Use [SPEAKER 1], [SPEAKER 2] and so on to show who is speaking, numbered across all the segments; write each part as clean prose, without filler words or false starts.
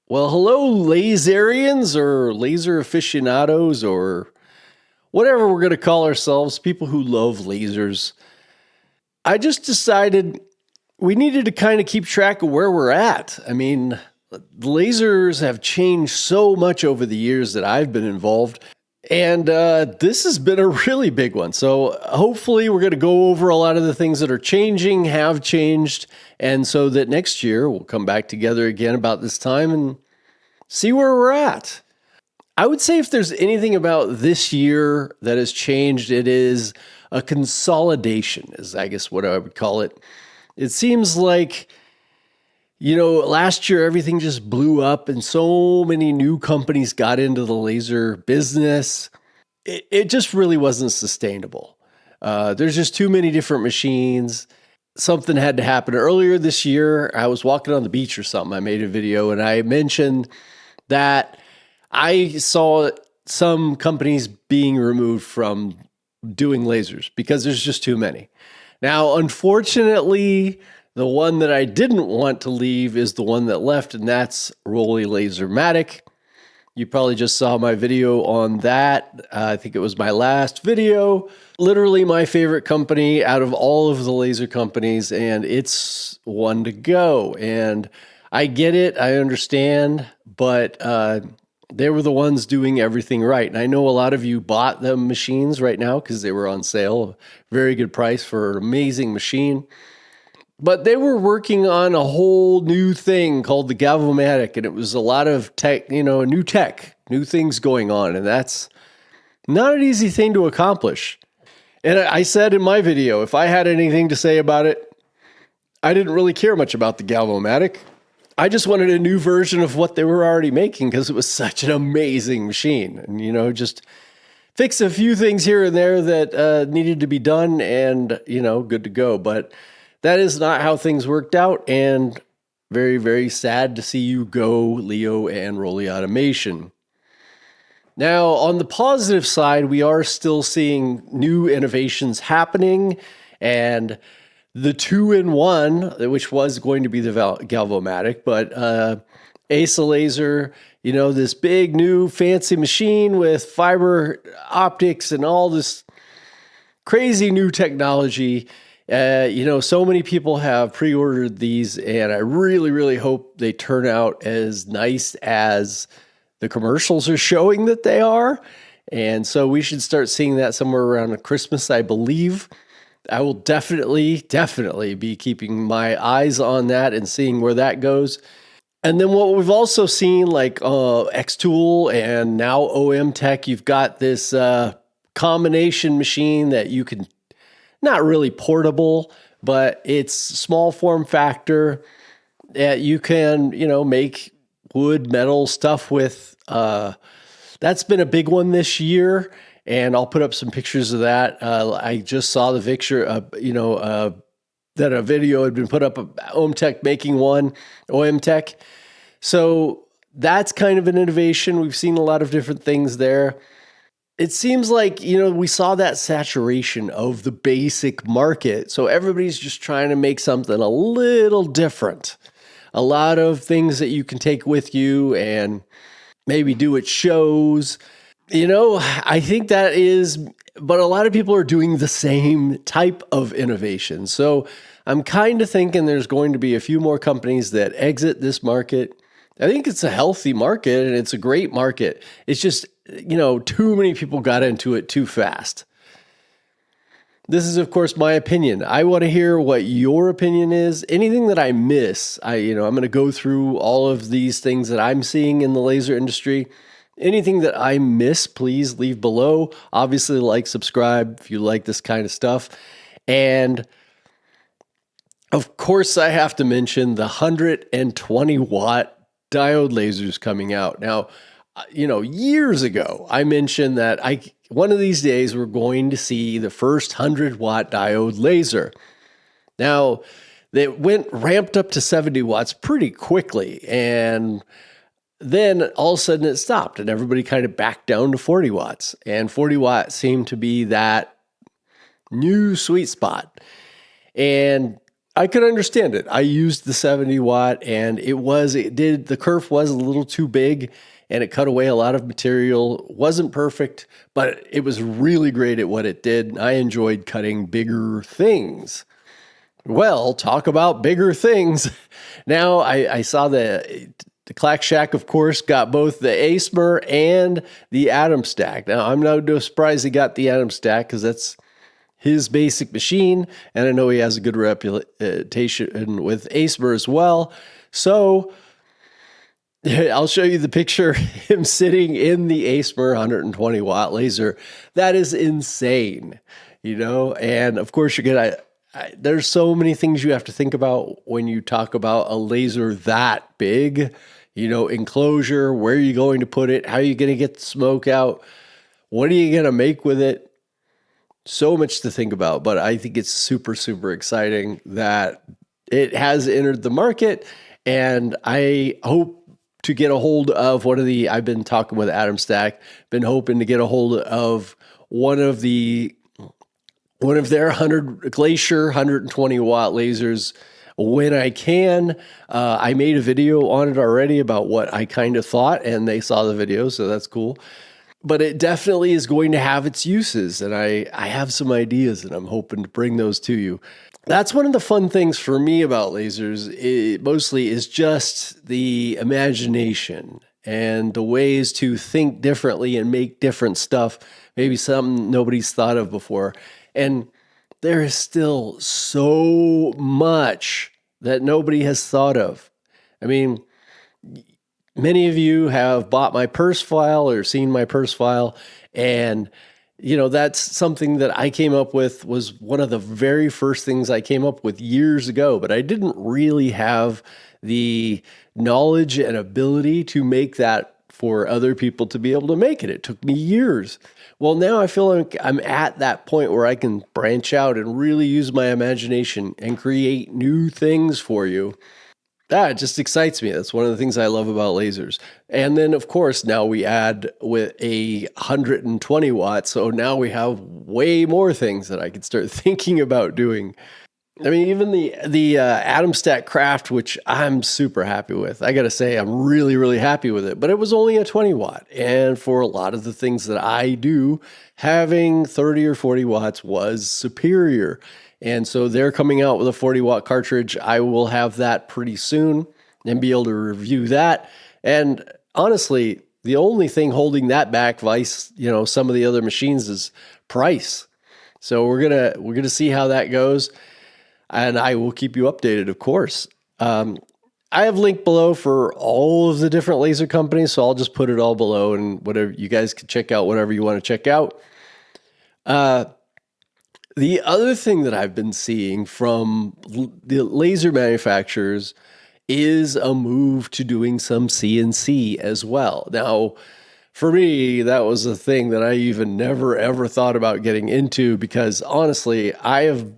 [SPEAKER 1] Well, hello, laserians or laser aficionados or whatever we're going to call ourselves, people who love lasers. I just decided we needed to kind of keep track of where we're at. I mean, lasers have changed so much over the years that I've been involved. And this has been a really big one. So hopefully we're going to go over a lot of the things that are changing, have changed, and so that next year we'll come back together again about this time and see where we're at. I would say if there's anything about this year that has changed, it is a consolidation, is I guess what I would call it. It seems like, last year everything just blew up and so many new companies got into the laser business. It just really wasn't sustainable. There's just too many different machines. Something had to happen. Earlier this year, I was walking on the beach or something. I made a video and I mentioned that I saw some companies being removed from doing lasers because there's just too many. Now, unfortunately, the one that I didn't want to leave is the one that left, and that's Rolly Lasermatic. You probably just saw my video on that. I think it was my last video. Literally my favorite company out of all of the laser companies, and it's one to go. And I get it, I understand, but they were the ones doing everything right. And I know a lot of you bought the machines right now because they were on sale. Very good price for an amazing machine. But they were working on a whole new thing called the Galvomatic, and it was a lot of tech, new things going on, and that's not an easy thing to accomplish. And I said in my video, if I had anything to say about it, I didn't really care much about the Galvomatic. I just wanted a new version of what they were already making because it was such an amazing machine. And, just fix a few things here and there that needed to be done and, good to go. But that is not how things worked out. And very, very sad to see you go, Leo and Rolly Automation. Now, on the positive side, we are still seeing new innovations happening, and the 2-in-1, which was going to be the Galvomatic, but Asa Laser, this big new fancy machine with fiber optics and all this crazy new technology. So many people have pre-ordered these, and I really, really hope they turn out as nice as the commercials are showing that they are. And so we should start seeing that somewhere around Christmas, I believe. I will definitely be keeping my eyes on that and seeing where that goes. And then what we've also seen, like X-Tool and now OM Tech, you've got this combination machine that you can, not really portable, but it's small form factor that you can, make wood, metal stuff with. That's been a big one this year. And I'll put up some pictures of that. I just saw the picture, that a video had been put up of OM Tech making one, OM Tech. So that's kind of an innovation. We've seen a lot of different things there. It seems like, we saw that saturation of the basic market. So everybody's just trying to make something a little different. A lot of things that you can take with you and maybe do at shows. I think that is, but a lot of people are doing the same type of innovation. So I'm kind of thinking there's going to be a few more companies that exit this market. I think it's a healthy market and it's a great market. It's just, too many people got into it too fast. This is, of course, my opinion. I want to hear what your opinion is. Anything that I miss, I'm going to go through all of these things that I'm seeing in the laser industry. Anything that I miss, please leave below. Obviously, like, subscribe if you like this kind of stuff. And of course, I have to mention the 120 watt diode lasers coming out. Now, years ago, I mentioned that one of these days we're going to see the first 100 watt diode laser. Now, they ramped up to 70 watts pretty quickly, and then all of a sudden it stopped and everybody kind of backed down to 40 watts. And 40 watts seemed to be that new sweet spot. And I could understand it. I used the 70 watt and the kerf was a little too big and it cut away a lot of material. Wasn't perfect, but it was really great at what it did. I enjoyed cutting bigger things. Well, talk about bigger things. Now I saw the Clack Shack, of course, got both the ASMR and the Atom Stack. Now, I'm no surprised he got the Atom Stack because that's his basic machine, and I know he has a good reputation with ASMR as well. So I'll show you the picture, him sitting in the ASMR 120 watt laser. That is insane, and of course you're gonna, there's so many things you have to think about when you talk about a laser that big, enclosure, where are you going to put it, how are you going to get the smoke out, what are you going to make with it? So much to think about, but I think it's super, super exciting that it has entered the market, and I hope to get a hold of I've been talking with Atom Stack, been hoping to get a hold of one of their 100 Glacier 120 watt lasers when I can. I made a video on it already about what I kind of thought, and they saw the video, so that's cool. But it definitely is going to have its uses, and I have some ideas, and I'm hoping to bring those to you. That's one of the fun things for me about lasers. It mostly is just the imagination and the ways to think differently and make different stuff, maybe something nobody's thought of before. And there is still so much that nobody has thought of. I mean, many of you have bought my purse file or seen my purse file, and that's something that I came up with, was one of the very first things I came up with years ago, but I didn't really have the knowledge and ability to make that for other people to be able to make it. It took me years. Well, now I feel like I'm at that point where I can branch out and really use my imagination and create new things for you. It just excites me. That's one of the things I love about lasers. And then, of course, now we add with a 120 watts. So now we have way more things that I can start thinking about doing. I mean, even the Atom Stack Craft, which I'm super happy with. I got to say, I'm really, really happy with it. But it was only a 20 watt. And for a lot of the things that I do, having 30 or 40 watts was superior. And so they're coming out with a 40 watt cartridge. I will have that pretty soon and be able to review that. And honestly, the only thing holding that back, vice, some of the other machines, is price. So we're gonna see how that goes, and I will keep you updated, of course. I have linked below for all of the different laser companies, so I'll just put it all below, and whatever you guys can check out, whatever you want to check out. The other thing that I've been seeing from the laser manufacturers is a move to doing some CNC as well. Now, for me, that was a thing that I even never, ever thought about getting into, because honestly, I have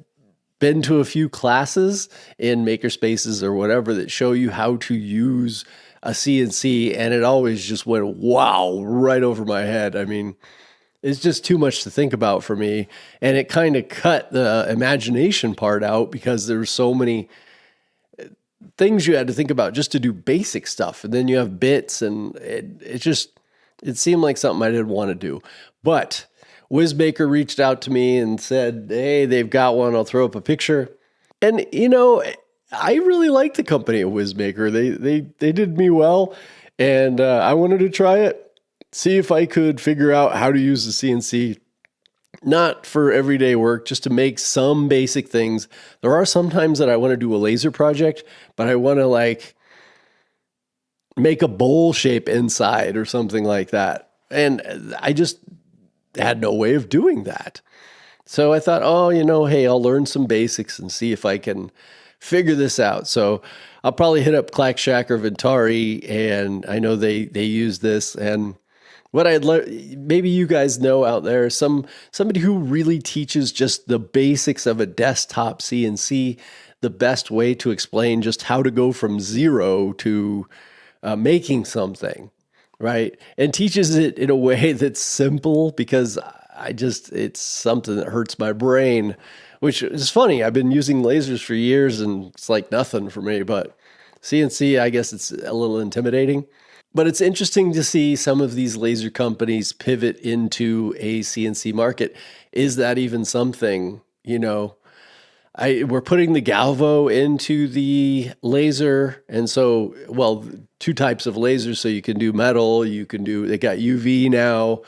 [SPEAKER 1] been to a few classes in makerspaces or whatever that show you how to use a CNC, and it always just went, wow, right over my head. I mean, it's just too much to think about for me. And it kind of cut the imagination part out, because there's so many things you had to think about just to do basic stuff. And then you have bits, and it seemed like something I didn't want to do. But Whizmaker reached out to me and said, hey, they've got one. I'll throw up a picture. And, I really like the company of Whizmaker. They did me well. And I wanted to try it. See if I could figure out how to use the CNC, not for everyday work, just to make some basic things. There are some times that I want to do a laser project, but I want to make a bowl shape inside or something like that. And I just had no way of doing that. So I thought, hey, I'll learn some basics and see if I can figure this out. So I'll probably hit up Clack Shack or Ventari, and I know they use this. And what maybe you guys know out there, somebody who really teaches just the basics of a desktop CNC, the best way to explain just how to go from zero to making something, right? And teaches it in a way that's simple, because it's something that hurts my brain, which is funny. I've been using lasers for years and it's like nothing for me, but CNC, I guess it's a little intimidating. But it's interesting to see some of these laser companies pivot into a CNC market. Is that even something? We're putting the Galvo into the laser, and so, well, two types of lasers. So you can do metal, they got UV now,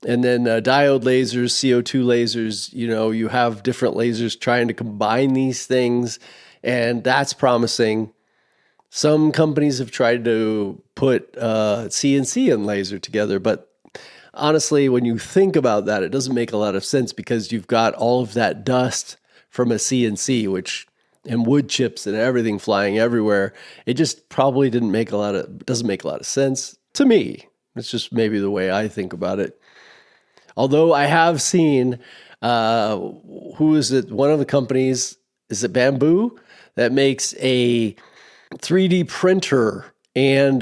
[SPEAKER 1] and then diode lasers, CO2 lasers. You have different lasers trying to combine these things, and that's promising. Some companies have tried to put CNC and laser together, but honestly, when you think about that, it doesn't make a lot of sense because you've got all of that dust from a CNC, and wood chips and everything flying everywhere. It just probably doesn't make a lot of sense to me. It's just maybe the way I think about it. Although I have seen, who is it? One of the companies, is it Bamboo, that makes a 3D printer and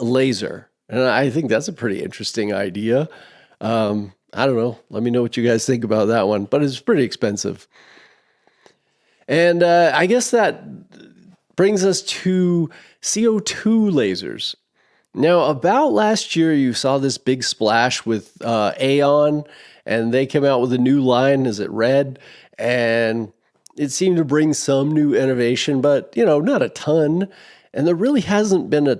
[SPEAKER 1] laser. And I think that's a pretty interesting idea. I don't know. Let me know what you guys think about that one, but it's pretty expensive. And I guess that brings us to CO2 lasers. Now, about last year, you saw this big splash with Aeon, and they came out with a new line. Is it red? And it seemed to bring some new innovation, but, not a ton. And there really hasn't been a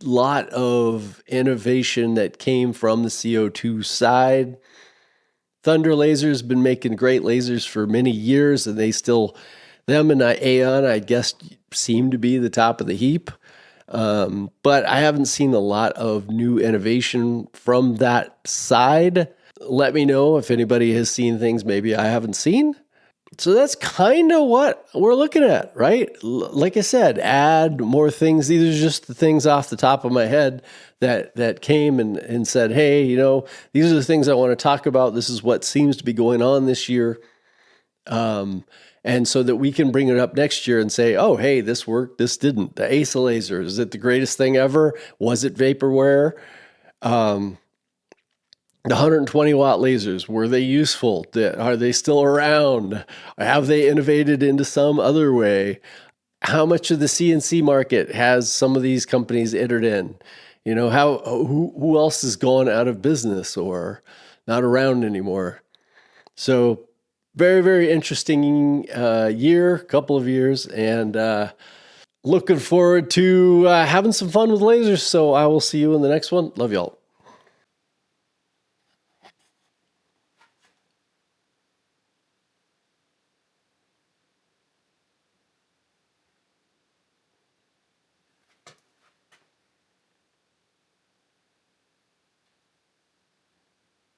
[SPEAKER 1] lot of innovation that came from the CO2 side. Thunder Laser's been making great lasers for many years, and them and Aeon, I guess, seem to be the top of the heap. But I haven't seen a lot of new innovation from that side. Let me know if anybody has seen things maybe I haven't seen. So that's kind of what we're looking at, right? Like I said, add more things. These are just the things off the top of my head that came and said, hey, these are the things I want to talk about. This is what seems to be going on this year. And so that we can bring it up next year and say, oh, hey, this worked, this didn't. The ASA laser, is it the greatest thing ever? Was it vaporware? The 120 watt lasers, were they useful? Are they still around? Have they innovated into some other way? How much of the CNC market has some of these companies entered in? Who else has gone out of business or not around anymore? So very, very interesting couple of years, and looking forward to having some fun with lasers. So I will see you in the next one. Love y'all.